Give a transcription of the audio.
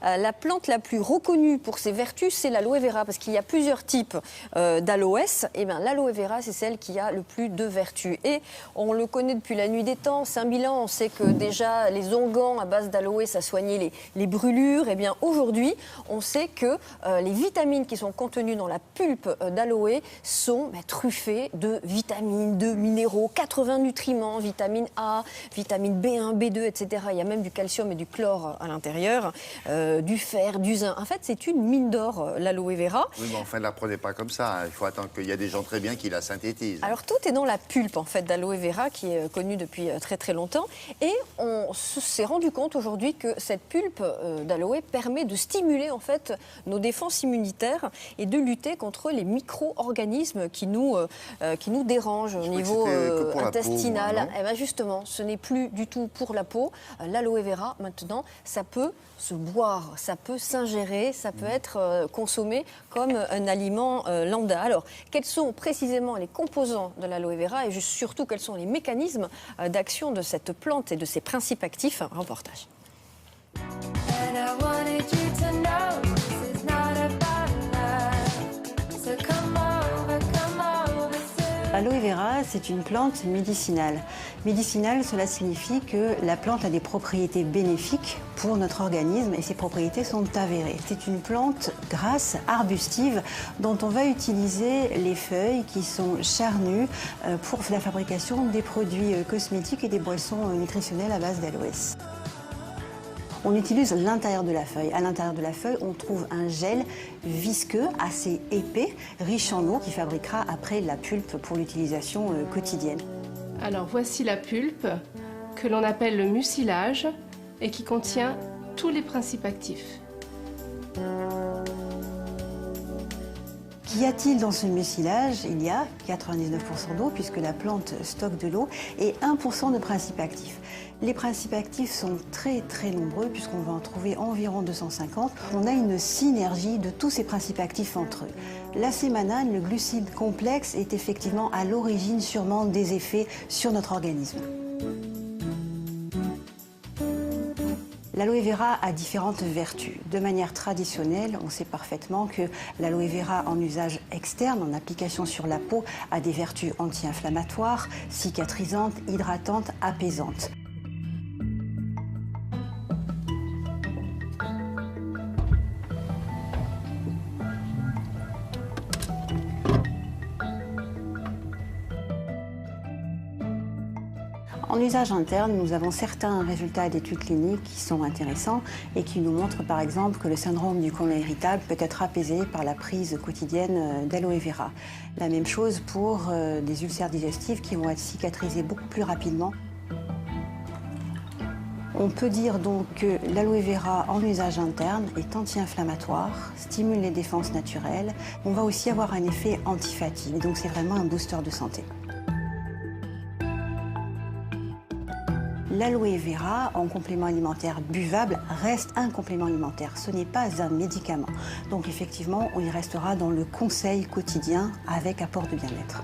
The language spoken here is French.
La plante la plus reconnue pour ses vertus, c'est l'aloe vera, parce qu'il y a plusieurs types d'aloès. Et bien, l'aloe vera, c'est celle qui a le plus de vertus. Et on le connaît depuis la nuit des temps. 5000 ans, on sait que déjà les onguents à base d'aloe, ça soignait les brûlures. Et bien, aujourd'hui, on sait que les vitamines qui sont contenues dans la pulpe d'aloe sont truffées de vitamines, de minéraux, 80 nutriments, vitamine A, vitamine B1, B2, etc. Il y a même du calcium et du chlore à l'intérieur. Du fer, du zinc. En fait, c'est une mine d'or, l'aloe vera. Oui, mais enfin, ne la prenez pas comme ça. Il faut attendre qu'il y a des gens très bien qui la synthétisent. Alors, tout est dans la pulpe, en fait, d'aloe vera, qui est connue depuis très, très longtemps. Et on s'est rendu compte aujourd'hui que cette pulpe d'aloe permet de stimuler, en fait, nos défenses immunitaires et de lutter contre les micro-organismes qui nous dérangent au niveau intestinal. Peau, moi, et bien, justement, ce n'est plus du tout pour la peau. L'aloe vera, maintenant, ça peut se boire, ça peut s'ingérer, ça peut être consommé comme un aliment lambda. Alors, quels sont précisément les composants de l'aloe vera et surtout quels sont les mécanismes d'action de cette plante et de ses principes actifs? Un reportage. L'aloe vera, c'est une plante médicinale. Médicinale, cela signifie que la plante a des propriétés bénéfiques pour notre organisme et ces propriétés sont avérées. C'est une plante grasse, arbustive, dont on va utiliser les feuilles qui sont charnues pour la fabrication des produits cosmétiques et des boissons nutritionnelles à base d'aloès. On utilise l'intérieur de la feuille. À l'intérieur de la feuille, on trouve un gel visqueux, assez épais, riche en eau, qui fabriquera après la pulpe pour l'utilisation quotidienne. Alors voici la pulpe que l'on appelle le mucilage et qui contient tous les principes actifs. Qu'y a-t-il dans ce mucilage? Il y a 99% d'eau puisque la plante stocke de l'eau et 1% de principes actifs. Les principes actifs sont très très nombreux puisqu'on va en trouver environ 250. On a une synergie de tous ces principes actifs entre eux. La sémanane, le glucide complexe, est effectivement à l'origine sûrement des effets sur notre organisme. L'aloe vera a différentes vertus. De manière traditionnelle, on sait parfaitement que l'aloe vera en usage externe, en application sur la peau, a des vertus anti-inflammatoires, cicatrisantes, hydratantes, apaisantes. En usage interne, nous avons certains résultats d'études cliniques qui sont intéressants et qui nous montrent par exemple que le syndrome du côlon irritable peut être apaisé par la prise quotidienne d'aloe vera. La même chose pour des ulcères digestifs qui vont être cicatrisés beaucoup plus rapidement. On peut dire donc que l'aloe vera en usage interne est anti-inflammatoire, stimule les défenses naturelles. On va aussi avoir un effet antifatigue, donc c'est vraiment un booster de santé. L'aloe vera, en complément alimentaire buvable, reste un complément alimentaire. Ce n'est pas un médicament. Donc effectivement, on y restera dans le conseil quotidien avec apport de bien-être.